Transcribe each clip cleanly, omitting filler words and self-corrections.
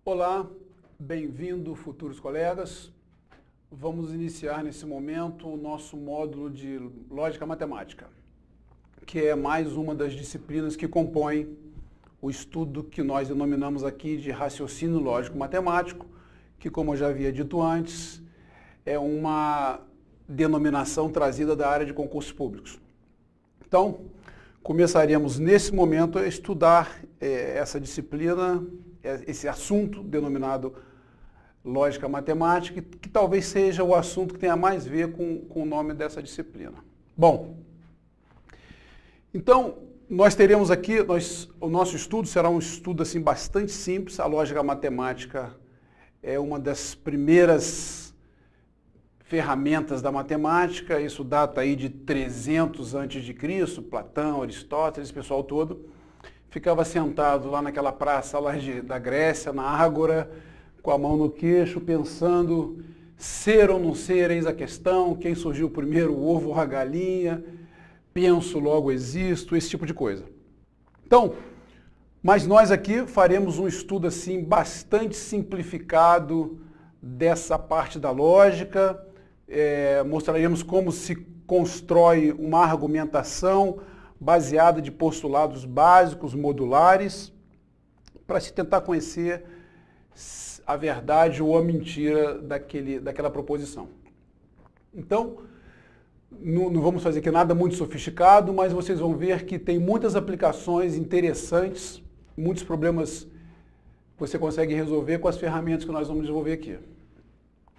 Olá, bem-vindo, futuros colegas. Vamos iniciar nesse momento o nosso módulo de Lógica Matemática, que é mais uma das disciplinas que compõem o estudo que nós denominamos aqui de raciocínio lógico-matemático, que, como eu já havia dito antes, é uma denominação trazida da área de concursos públicos. Então, começaremos nesse momento a estudar essa disciplina, esse assunto denominado Lógica Matemática, que talvez seja o assunto que tenha mais a ver com o nome dessa disciplina. Bom, então, nós teremos aqui, o nosso estudo será um estudo assim, bastante simples. A lógica matemática é uma das primeiras ferramentas da matemática, isso data aí de 300 a.C., Platão, Aristóteles, esse pessoal todo ficava sentado lá naquela praça lá da Grécia, na Ágora, com a mão no queixo, pensando ser ou não ser, eis a questão, quem surgiu primeiro, o ovo ou a galinha, penso, logo existo, esse tipo de coisa. Então, mas nós aqui faremos um estudo assim bastante simplificado dessa parte da lógica, mostraremos como se constrói uma argumentação baseada de postulados básicos, modulares, para se tentar conhecer a verdade ou a mentira daquela proposição. Então, não vamos fazer aqui nada muito sofisticado, mas vocês vão ver que tem muitas aplicações interessantes, muitos problemas que você consegue resolver com as ferramentas que nós vamos desenvolver aqui.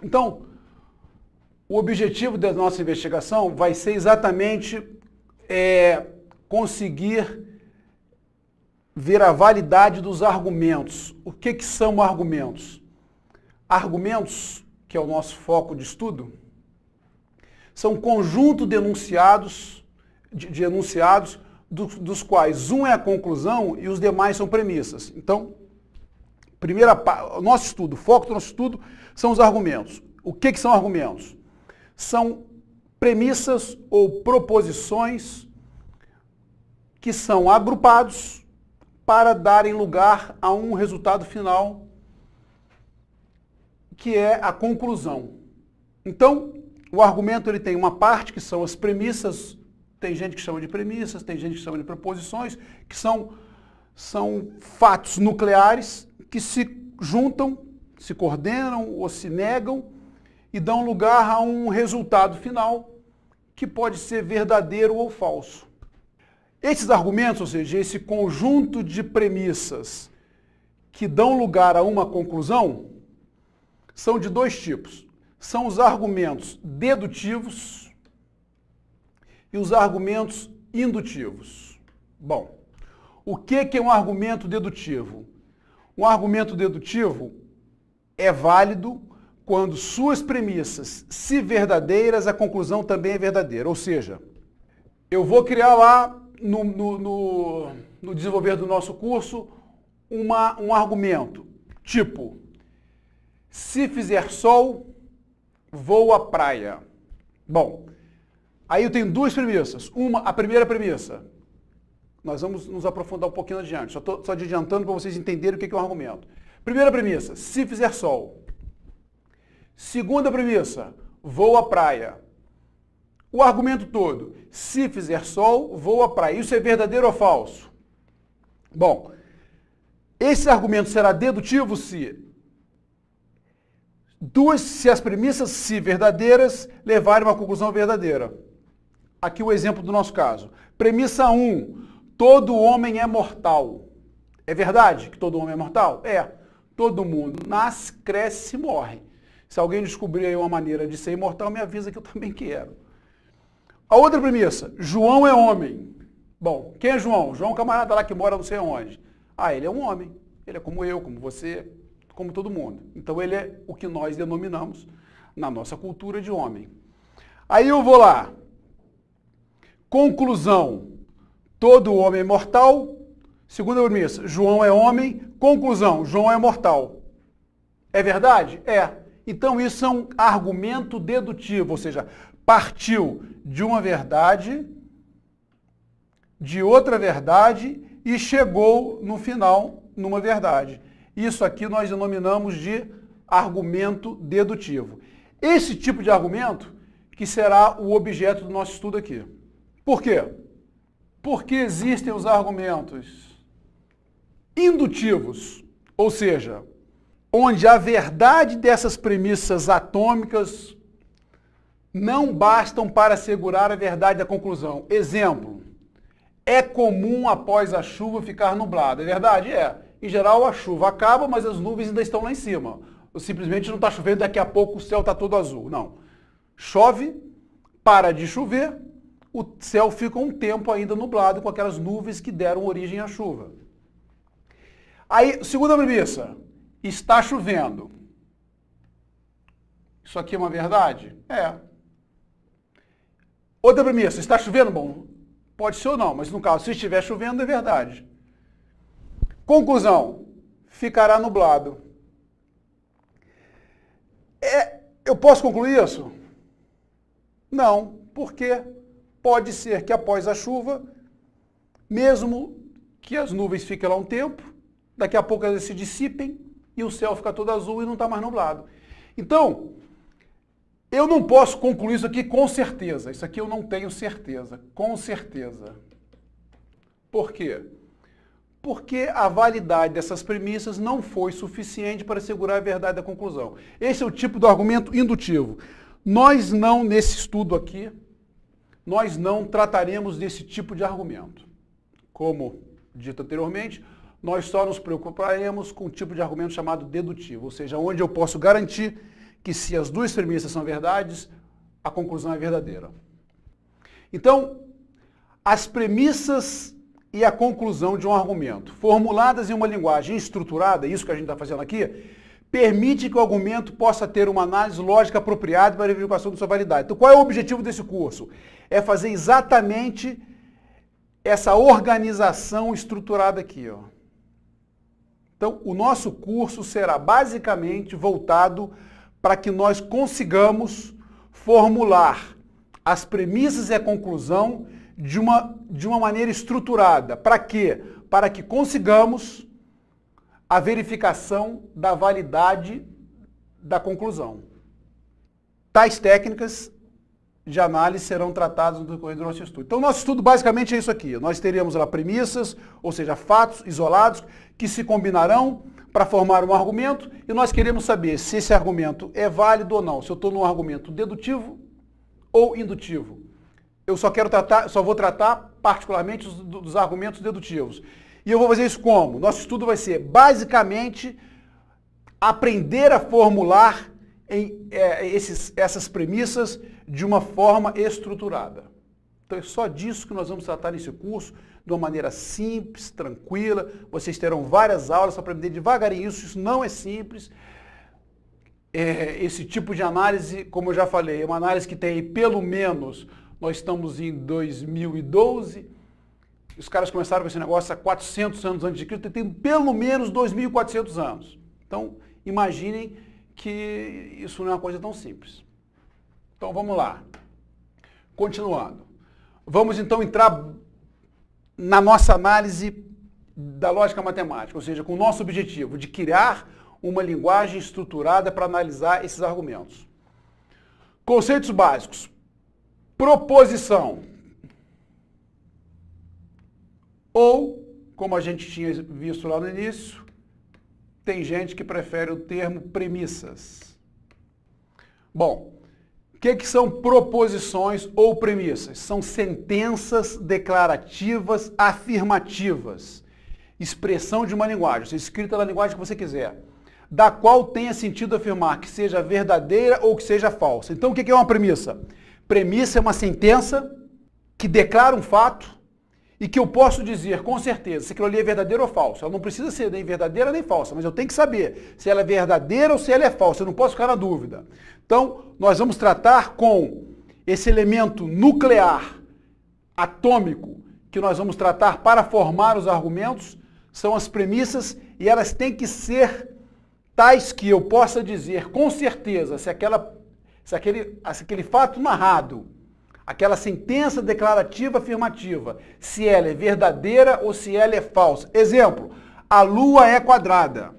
Então, o objetivo da nossa investigação vai ser exatamente conseguir ver a validade dos argumentos. O que são argumentos? Argumentos, que é o nosso foco de estudo, são conjunto de enunciados, dos quais um é a conclusão e os demais são premissas. Então, o nosso estudo, o foco do nosso estudo são os argumentos. O que são argumentos? São premissas ou proposições que são agrupados para darem lugar a um resultado final, que é a conclusão. Então, o argumento ele tem uma parte que são as premissas, tem gente que chama de premissas, tem gente que chama de proposições, que são fatos nucleares que se juntam, se coordenam ou se negam e dão lugar a um resultado final que pode ser verdadeiro ou falso. Esses argumentos, ou seja, esse conjunto de premissas que dão lugar a uma conclusão, são de dois tipos. São os argumentos dedutivos e os argumentos indutivos. Bom, o que é um argumento dedutivo? Um argumento dedutivo é válido quando suas premissas, se verdadeiras, a conclusão também é verdadeira. Ou seja, eu vou criar lá no desenvolver do nosso curso um argumento, tipo, se fizer sol, vou à praia. Bom, aí eu tenho duas premissas. A primeira premissa, nós vamos nos aprofundar um pouquinho adiante, só adiantando para vocês entenderem o que é um argumento. Primeira premissa, se fizer sol. Segunda premissa, vou à praia. O argumento todo, se fizer sol, vou à praia. Isso é verdadeiro ou falso? Bom, esse argumento será dedutivo se as premissas se verdadeiras levarem a uma conclusão verdadeira. Aqui o exemplo do nosso caso. Premissa 1, todo homem é mortal. É verdade que todo homem é mortal? É. Todo mundo nasce, cresce e morre. Se alguém descobrir aí uma maneira de ser imortal, me avisa que eu também quero. A outra premissa, João é homem. Bom, quem é João? João é um camarada lá que mora não sei onde. Ah, ele é um homem. Ele é como eu, como você, como todo mundo. Então ele é o que nós denominamos na nossa cultura de homem. Aí eu vou lá. Conclusão, todo homem é mortal. Segunda premissa, João é homem. Conclusão, João é mortal. É verdade? É. Então isso é um argumento dedutivo, ou seja, partiu de uma verdade, de outra verdade e chegou no final numa verdade. Isso aqui nós denominamos de argumento dedutivo. Esse tipo de argumento que será o objeto do nosso estudo aqui. Por quê? Porque existem os argumentos indutivos, ou seja, onde a verdade dessas premissas atômicas não bastam para assegurar a verdade da conclusão. Exemplo, é comum após a chuva ficar nublado. É verdade? É. Em geral a chuva acaba, mas as nuvens ainda estão lá em cima. Simplesmente não está chovendo, daqui a pouco o céu está todo azul. Não. Chove, para de chover, o céu fica um tempo ainda nublado com aquelas nuvens que deram origem à chuva. Aí, segunda premissa, está chovendo. Isso aqui é uma verdade? É. Outra premissa, está chovendo? Bom, pode ser ou não, mas no caso, se estiver chovendo, é verdade. Conclusão, ficará nublado. Eu posso concluir isso? Não, porque pode ser que após a chuva, mesmo que as nuvens fiquem lá um tempo, daqui a pouco elas se dissipem e o céu fica todo azul e não está mais nublado. Então, eu não posso concluir isso aqui com certeza. Isso aqui eu não tenho certeza, com certeza. Por quê? Porque a validade dessas premissas não foi suficiente para assegurar a verdade da conclusão. Esse é o tipo do argumento indutivo. Nós não, nesse estudo aqui, nós não trataremos desse tipo de argumento. Como dito anteriormente, nós só nos preocuparemos com o tipo de argumento chamado dedutivo, ou seja, onde eu posso garantir que se as duas premissas são verdades, a conclusão é verdadeira. Então, as premissas e a conclusão de um argumento, formuladas em uma linguagem estruturada, isso que a gente está fazendo aqui, permite que o argumento possa ter uma análise lógica apropriada para a verificação de sua validade. Então, qual é o objetivo desse curso? É fazer exatamente essa organização estruturada aqui, ó. Então, o nosso curso será basicamente voltado para que nós consigamos formular as premissas e a conclusão de uma maneira estruturada. Para quê? Para que consigamos a verificação da validade da conclusão. Tais técnicas de análise serão tratadas no decorrer do nosso estudo. Então, nosso estudo basicamente é isso aqui. Nós teremos lá premissas, ou seja, fatos isolados, que se combinarão para formar um argumento, e nós queremos saber se esse argumento é válido ou não, se eu estou num argumento dedutivo ou indutivo. Eu só vou tratar particularmente dos argumentos dedutivos. E eu vou fazer isso como? Nosso estudo vai ser basicamente aprender a formular essas premissas de uma forma estruturada. Então é só disso que nós vamos tratar nesse curso, de uma maneira simples, tranquila. Vocês terão várias aulas para aprender devagarinho isso não é simples. Esse tipo de análise, como eu já falei, é uma análise que tem pelo menos, nós estamos em 2012, os caras começaram com esse negócio há 400 anos antes de Cristo, tem pelo menos 2.400 anos. Então, imaginem que isso não é uma coisa tão simples. Então, vamos lá. Continuando. Vamos, então, entrar na nossa análise da lógica matemática, ou seja, com o nosso objetivo de criar uma linguagem estruturada para analisar esses argumentos. Conceitos básicos. Proposição. Ou, como a gente tinha visto lá no início, tem gente que prefere o termo premissas. Bom, o que são proposições ou premissas? São sentenças declarativas afirmativas. Expressão de uma linguagem, seja escrita na linguagem que você quiser, da qual tenha sentido afirmar que seja verdadeira ou que seja falsa. Então, o que é uma premissa? Premissa é uma sentença que declara um fato e que eu posso dizer com certeza se aquilo ali é verdadeiro ou falso. Ela não precisa ser nem verdadeira nem falsa, mas eu tenho que saber se ela é verdadeira ou se ela é falsa. Eu não posso ficar na dúvida. Então, nós vamos tratar com esse elemento nuclear, atômico, que nós vamos tratar para formar os argumentos, são as premissas, e elas têm que ser tais que eu possa dizer com certeza se aquele fato narrado, aquela sentença declarativa afirmativa, se ela é verdadeira ou se ela é falsa. Exemplo, a Lua é quadrada.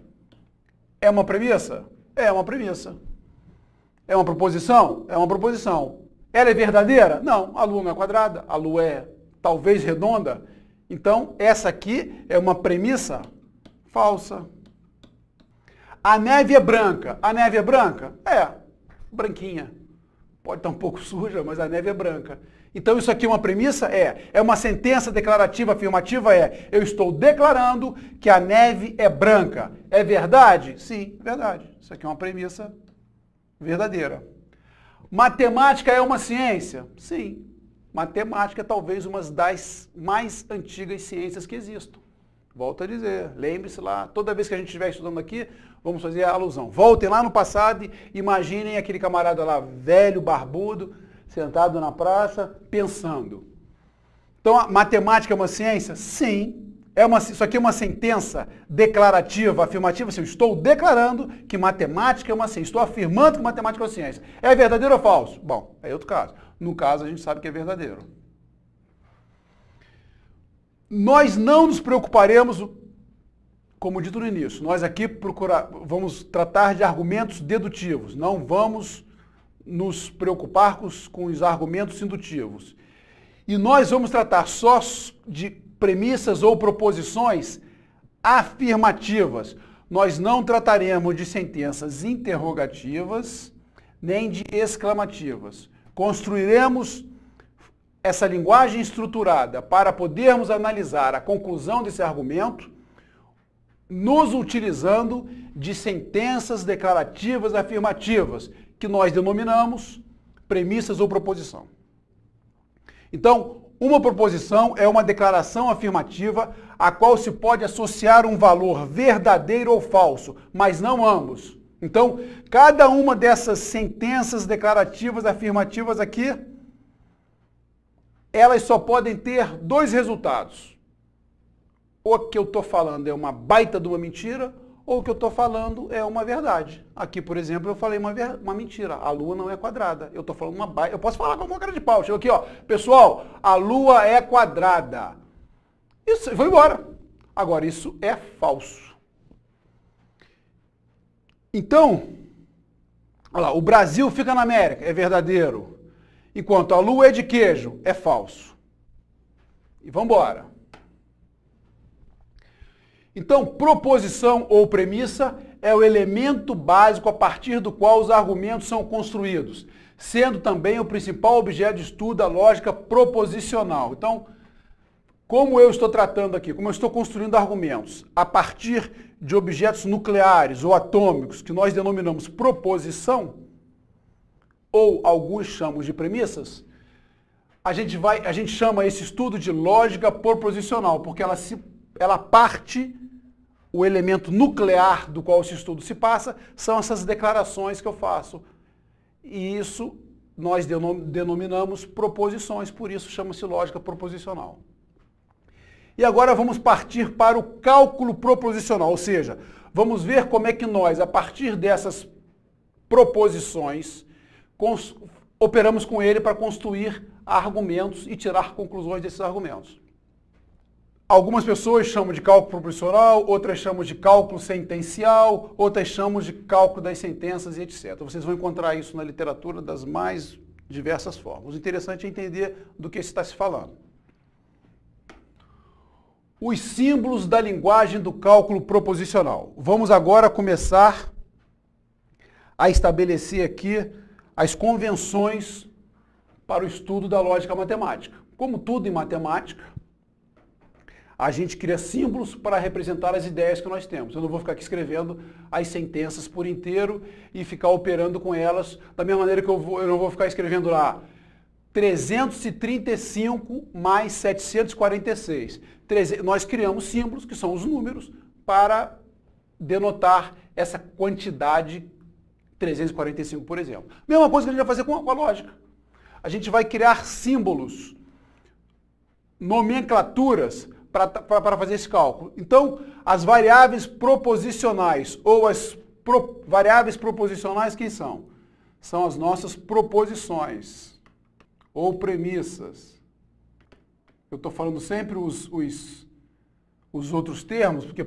É uma premissa? É uma premissa. É uma proposição? É uma proposição. Ela é verdadeira? Não, a Lua não é quadrada, a Lua é talvez redonda. Então, essa aqui é uma premissa falsa. A neve é branca. A neve é branca? É, branquinha. Pode estar um pouco suja, mas a neve é branca. Então, isso aqui é uma premissa? É. É uma sentença declarativa afirmativa? É. Eu estou declarando que a neve é branca. É verdade? Sim, verdade. Isso aqui é uma premissa verdadeira. Matemática é uma ciência? Sim. Matemática é talvez uma das mais antigas ciências que existam. Volto a dizer, lembre-se lá, toda vez que a gente estiver estudando aqui, vamos fazer a alusão. Voltem lá no passado e imaginem aquele camarada lá, velho, barbudo, sentado na praça, pensando. Então, a matemática é uma ciência? Sim. Isso aqui é uma sentença declarativa, afirmativa. Assim, eu estou declarando que matemática é uma ciência. Estou afirmando que matemática é uma ciência. É verdadeiro ou falso? Bom, é outro caso. No caso, a gente sabe que é verdadeiro. Nós não nos preocuparemos, como dito no início, nós aqui vamos tratar de argumentos dedutivos, não vamos nos preocupar com os argumentos indutivos. E nós vamos tratar só de premissas ou proposições afirmativas. Nós não trataremos de sentenças interrogativas, nem de exclamativas. Construiremos essa linguagem estruturada para podermos analisar a conclusão desse argumento, nos utilizando de sentenças declarativas afirmativas, que nós denominamos premissas ou proposição. Então, uma proposição é uma declaração afirmativa a qual se pode associar um valor verdadeiro ou falso, mas não ambos. Então, cada uma dessas sentenças declarativas afirmativas aqui, elas só podem ter dois resultados. Ou que eu estou falando é uma baita de uma mentira, ou o que eu estou falando é uma verdade. Aqui, por exemplo, eu falei uma mentira. A Lua não é quadrada. Eu estou falando uma baita. Eu posso falar com uma cara de pau. Chego aqui, ó. Pessoal, a Lua é quadrada. Isso, vou embora. Agora, isso é falso. Então, olha lá, o Brasil fica na América. É verdadeiro. Enquanto a Lua é de queijo, é falso. E vamos embora. Então, proposição ou premissa é o elemento básico a partir do qual os argumentos são construídos, sendo também o principal objeto de estudo da lógica proposicional. Então, como eu estou tratando aqui, como eu estou construindo argumentos a partir de objetos nucleares ou atômicos, que nós denominamos proposição, ou alguns chamamos de premissas, a gente chama esse estudo de lógica proposicional, porque ela parte, o elemento nuclear do qual esse estudo se passa, são essas declarações que eu faço. E isso nós denominamos proposições, por isso chama-se lógica proposicional. E agora vamos partir para o cálculo proposicional, ou seja, vamos ver como é que nós, a partir dessas proposições, operamos com ele para construir argumentos e tirar conclusões desses argumentos. Algumas pessoas chamam de cálculo proposicional, outras chamam de cálculo sentencial, outras chamam de cálculo das sentenças e etc. Vocês vão encontrar isso na literatura das mais diversas formas. O interessante é entender do que está se falando. Os símbolos da linguagem do cálculo proposicional. Vamos agora começar a estabelecer aqui as convenções para o estudo da lógica matemática. Como tudo em matemática, a gente cria símbolos para representar as ideias que nós temos. Eu não vou ficar aqui escrevendo as sentenças por inteiro e ficar operando com elas da mesma maneira que eu não vou ficar escrevendo lá 335 mais 746. Nós criamos símbolos, que são os números, para denotar essa quantidade 345, por exemplo. Mesma coisa que a gente vai fazer com a lógica. A gente vai criar símbolos, nomenclaturas, para fazer esse cálculo. Então, as variáveis proposicionais ou as variáveis proposicionais quem são? São as nossas proposições ou premissas. Eu estou falando sempre os outros termos, porque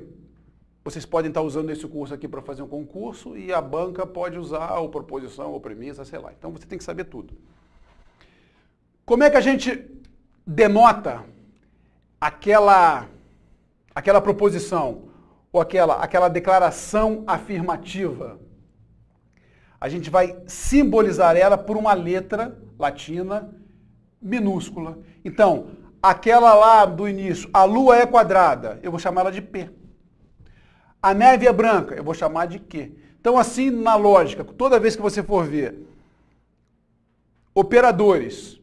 vocês podem estar usando esse curso aqui para fazer um concurso e a banca pode usar ou proposição ou premissa, sei lá. Então você tem que saber tudo. Como é que a gente denota aquela proposição ou aquela declaração afirmativa? A gente vai simbolizar ela por uma letra latina minúscula. Então, aquela lá do início, a lua é quadrada, eu vou chamar ela de P. A neve é branca, eu vou chamar de Q. Então, assim, na lógica, toda vez que você for ver operadores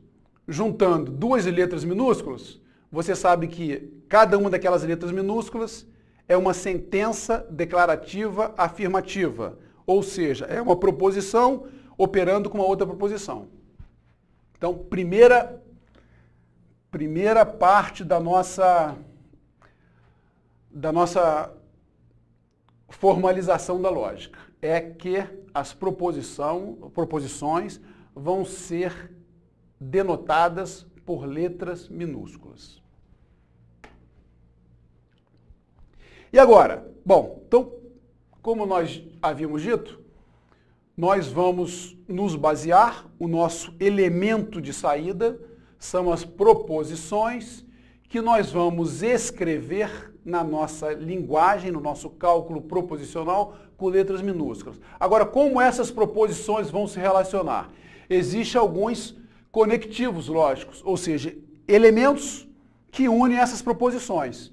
juntando duas letras minúsculas, você sabe que cada uma daquelas letras minúsculas é uma sentença declarativa afirmativa. Ou seja, é uma proposição operando com uma outra proposição. Então, primeira parte da nossa formalização da lógica é que as proposições vão ser denotadas por letras minúsculas. E agora? Bom, então, como nós havíamos dito, nós vamos nos basear, o nosso elemento de saída são as proposições que nós vamos escrever na nossa linguagem, no nosso cálculo proposicional, com letras minúsculas. Agora, como essas proposições vão se relacionar? Existem alguns conectivos lógicos, ou seja, elementos que unem essas proposições.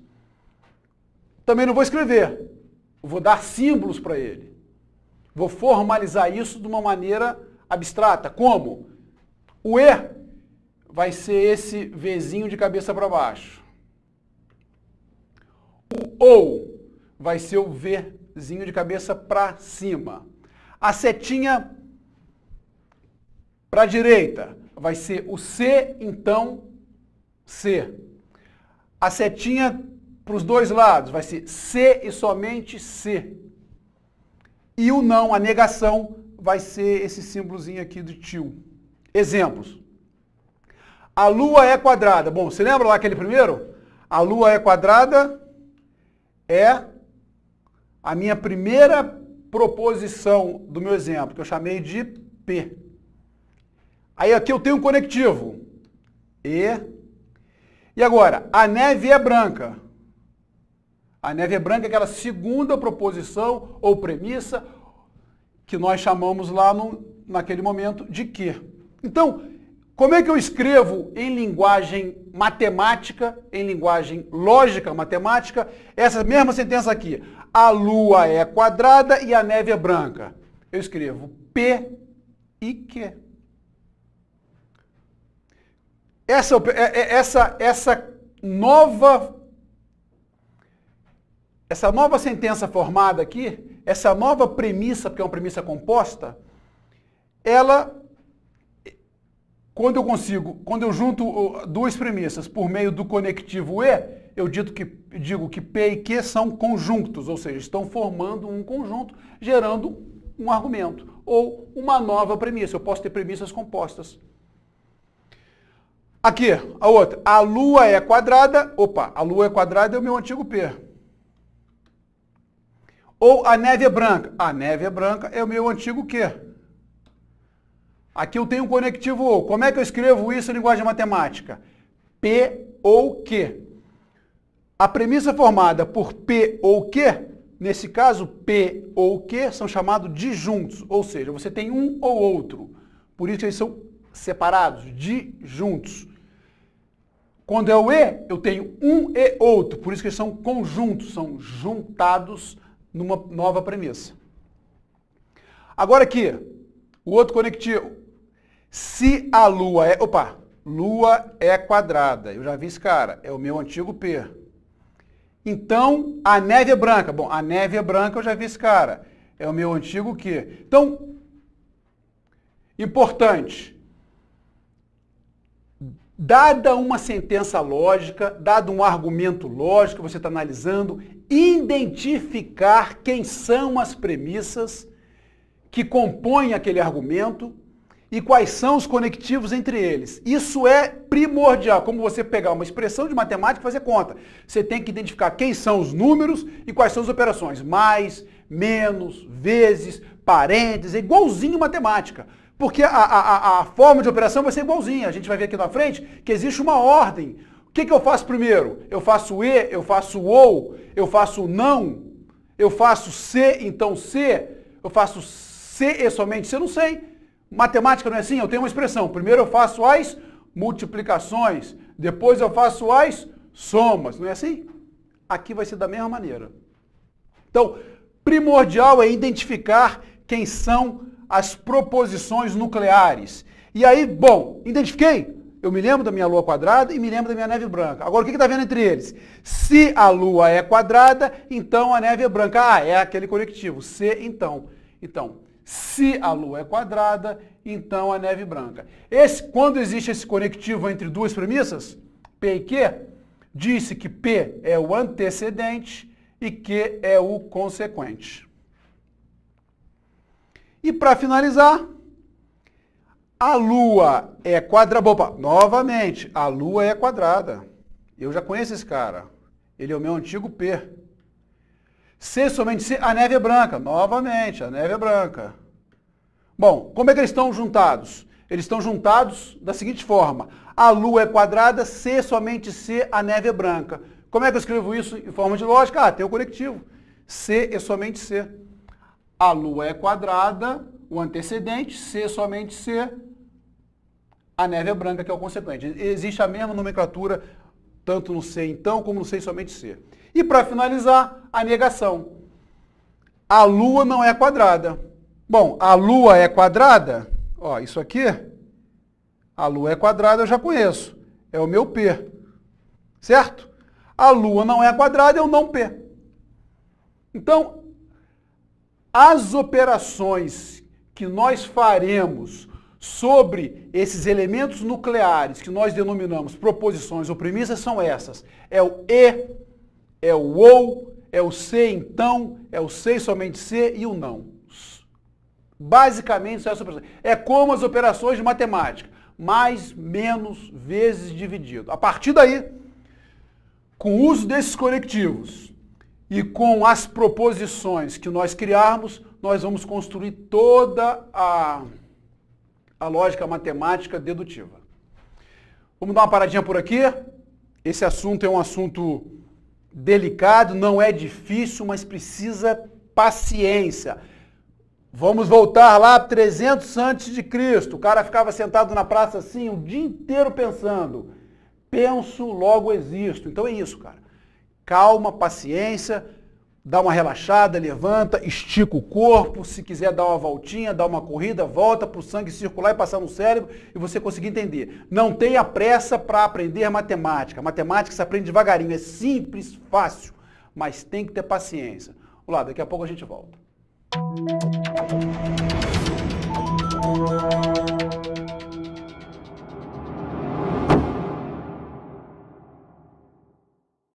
Também não vou escrever, vou dar símbolos para ele. Vou formalizar isso de uma maneira abstrata. Como? O E vai ser esse Vzinho de cabeça para baixo. O OU vai ser o Vzinho de cabeça para cima. A setinha para a direita vai ser o C, então C. A setinha para os dois lados vai ser C e somente C. E o não, a negação, vai ser esse símbolozinho aqui do tio. Exemplos. A lua é quadrada. Bom, você lembra lá aquele primeiro? A lua é quadrada é a minha primeira proposição do meu exemplo, que eu chamei de P. Aí aqui eu tenho um conectivo. E agora, a neve é branca. A neve é branca é aquela segunda proposição ou premissa que nós chamamos lá naquele momento de quê? Então, como é que eu escrevo em linguagem matemática, em linguagem lógica matemática, essa mesma sentença aqui? A lua é quadrada e a neve é branca. Eu escrevo P e Q. Essa nova sentença formada aqui, essa nova premissa, porque é uma premissa composta, ela, quando eu junto duas premissas por meio do conectivo E, eu digo que P e Q são conjuntos, ou seja, estão formando um conjunto, gerando um argumento, ou uma nova premissa. Eu posso ter premissas compostas. Aqui, a outra. A lua é quadrada. Opa, a lua é quadrada é o meu antigo P. Ou a neve é branca. A neve é branca é o meu antigo Q. Aqui eu tenho um conectivo OU. Como é que eu escrevo isso em linguagem matemática? P ou Q. A premissa formada por P ou Q, nesse caso, P ou Q são chamados disjuntos. Ou seja, você tem um ou outro. Por isso eles são separados, disjuntos. Quando é o E, eu tenho um e outro. Por isso que eles são conjuntos, são juntados numa nova premissa. Agora aqui, o outro conectivo. Se a lua é... Opa! Lua é quadrada. Eu já vi esse cara. É o meu antigo P. Então, a neve é branca. Bom, a neve é branca, eu já vi esse cara. É o meu antigo Q. Então, importante. Dada uma sentença lógica, dado um argumento lógico que você está analisando, identificar quem são as premissas que compõem aquele argumento e quais são os conectivos entre eles. Isso é primordial, como você pegar uma expressão de matemática e fazer conta. Você tem que identificar quem são os números e quais são as operações. Mais, menos, vezes, parênteses, é igualzinho matemática. Porque a forma de operação vai ser igualzinha. A gente vai ver aqui na frente que existe uma ordem. O que eu faço primeiro? Eu faço e, eu faço ou, eu faço não, eu faço se, então se, eu faço se e somente se, eu não sei. Matemática não é assim? Eu tenho uma expressão. Primeiro eu faço as multiplicações, depois eu faço as somas. Não é assim? Aqui vai ser da mesma maneira. Então, primordial é identificar quem são as proposições nucleares. E aí, bom, identifiquei? Eu me lembro da minha Lua quadrada e me lembro da minha neve branca. Agora, o que está vendo entre eles? Se a Lua é quadrada, então a neve é branca. Ah, é aquele conectivo. Se, então. Então, se a Lua é quadrada, então a neve branca. Quando existe esse conectivo entre duas premissas, P e Q, disse que P é o antecedente e Q é o consequente. E para finalizar, a Lua é quadrada. Opa, novamente, a Lua é quadrada. Eu já conheço esse cara. Ele é o meu antigo P. Se somente se, a neve é branca. Novamente, a neve é branca. Bom, como é que eles estão juntados? Eles estão juntados da seguinte forma. A Lua é quadrada, se somente se, a neve é branca. Como é que eu escrevo isso em forma de lógica? Ah, tem o conectivo. Se é somente se. A Lua é quadrada, o antecedente, se somente se, a neve é branca, que é o consequente. Existe a mesma nomenclatura, tanto no se então, como no se somente se. E para finalizar, a negação. A Lua não é quadrada. Bom, a Lua é quadrada, ó, isso aqui, a Lua é quadrada, eu já conheço, é o meu P, certo? A Lua não é quadrada, é o não P. Então, as operações que nós faremos sobre esses elementos nucleares que nós denominamos proposições ou premissas são essas. É o e, é o ou, é o se então, é o se somente se e o não. Basicamente, são essas operações. É como as operações de matemática. Mais, menos, vezes, dividido. A partir daí, com o uso desses conectivos e com as proposições que nós criarmos, nós vamos construir toda a lógica matemática dedutiva. Vamos dar uma paradinha por aqui. Esse assunto é um assunto delicado, não é difícil, mas precisa paciência. Vamos voltar lá 300 antes de Cristo. O cara ficava sentado na praça assim o dia inteiro pensando. Penso, logo existo. Então é isso, cara. Calma, paciência, dá uma relaxada, levanta, estica o corpo. Se quiser dar uma voltinha, dá uma corrida, volta para o sangue circular e passar no cérebro e você conseguir entender. Não tenha pressa para aprender matemática. Matemática se aprende devagarinho. É simples, fácil, mas tem que ter paciência. Vamos lá, daqui a pouco a gente volta.